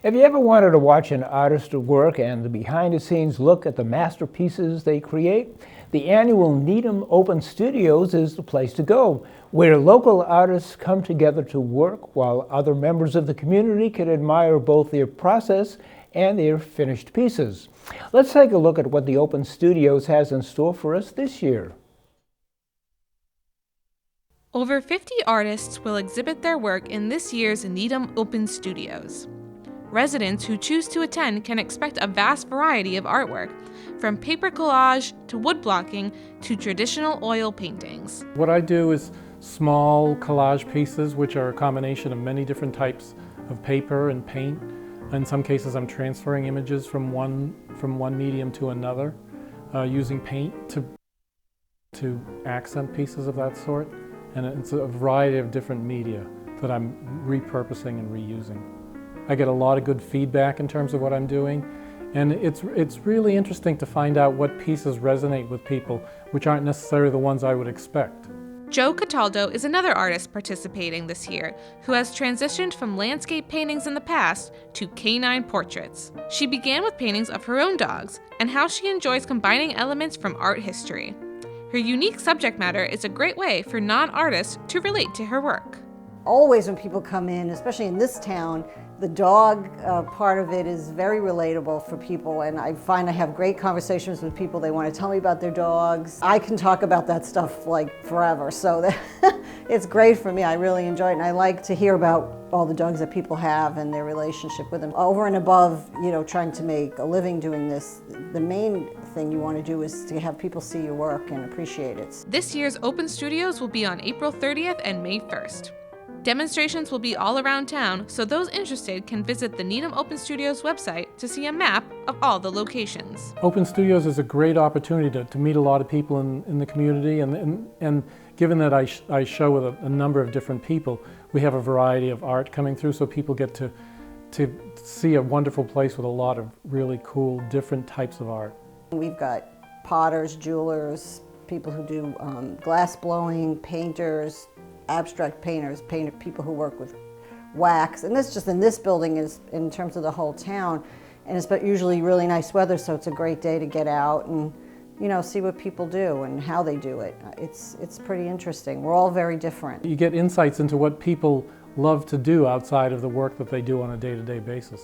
Have you ever wanted to watch an artist work and the behind-the-scenes look at the masterpieces they create? The annual Needham Open Studios is the place to go, where local artists come together to work while other members of the community can admire both their process and their finished pieces. Let's take a look at what the Open Studios has in store for us this year. Over 50 artists will exhibit their work in this year's Needham Open Studios. Residents who choose to attend can expect a vast variety of artwork, from paper collage to woodblocking to traditional oil paintings. What I do is small collage pieces, which are a combination of many different types of paper and paint. In some cases, I'm transferring images from one medium to another, using paint to accent pieces of that sort. And it's a variety of different media that I'm repurposing and reusing. I get a lot of good feedback in terms of what I'm doing, and it's really interesting to find out what pieces resonate with people, which aren't necessarily the ones I would expect. Jo Cataldo is another artist participating this year who has transitioned from landscape paintings in the past to canine portraits. She began with paintings of her own dogs and how she enjoys combining elements from art history. Her unique subject matter is a great way for non-artists to relate to her work. Always when people come in, especially in this town, the dog part of it is very relatable for people, and I find I have great conversations with people. They want to tell me about their dogs. I can talk about that stuff like forever, so it's great for me. I really enjoy it, and I like to hear about all the dogs that people have and their relationship with them. Over and above, trying to make a living doing this, the main thing you want to do is to have people see your work and appreciate it. This year's Open Studios will be on April 30th and May 1st. Demonstrations will be all around town, so those interested can visit the Needham Open Studios website to see a map of all the locations. Open Studios is a great opportunity to meet a lot of people in the community, and given that I show with a number of different people, we have a variety of art coming through, so people get to see a wonderful place with a lot of really cool, different types of art. We've got potters, jewelers, people who do glass blowing, painters, abstract painters, people who work with wax, and that's just in this building is in terms of the whole town, and it's usually really nice weather, so it's a great day to get out and see what people do and how they do it. It's pretty interesting. We're all very different. You get insights into what people love to do outside of the work that they do on a day-to-day basis.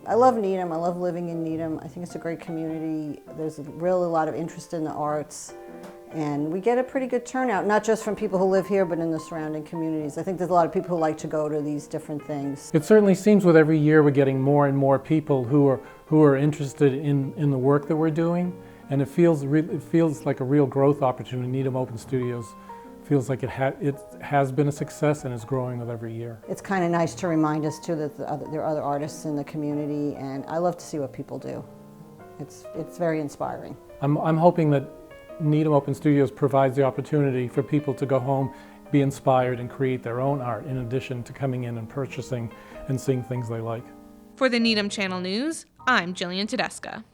I love Needham. I love living in Needham. I think it's a great community. There's really a lot of interest in the arts. And we get a pretty good turnout, not just from people who live here, but in the surrounding communities. I think there's a lot of people who like to go to these different things. It certainly seems with every year we're getting more and more people who are interested in the work that we're doing, and it feels like a real growth opportunity. Needham Open Studios feels like it has been a success and is growing with every year. It's kind of nice to remind us too that there are other artists in the community, and I love to see what people do. It's very inspiring. I'm hoping that Needham Open Studios provides the opportunity for people to go home, be inspired, and create their own art in addition to coming in and purchasing and seeing things they like. For the Needham Channel News, I'm Jillian Tedesca.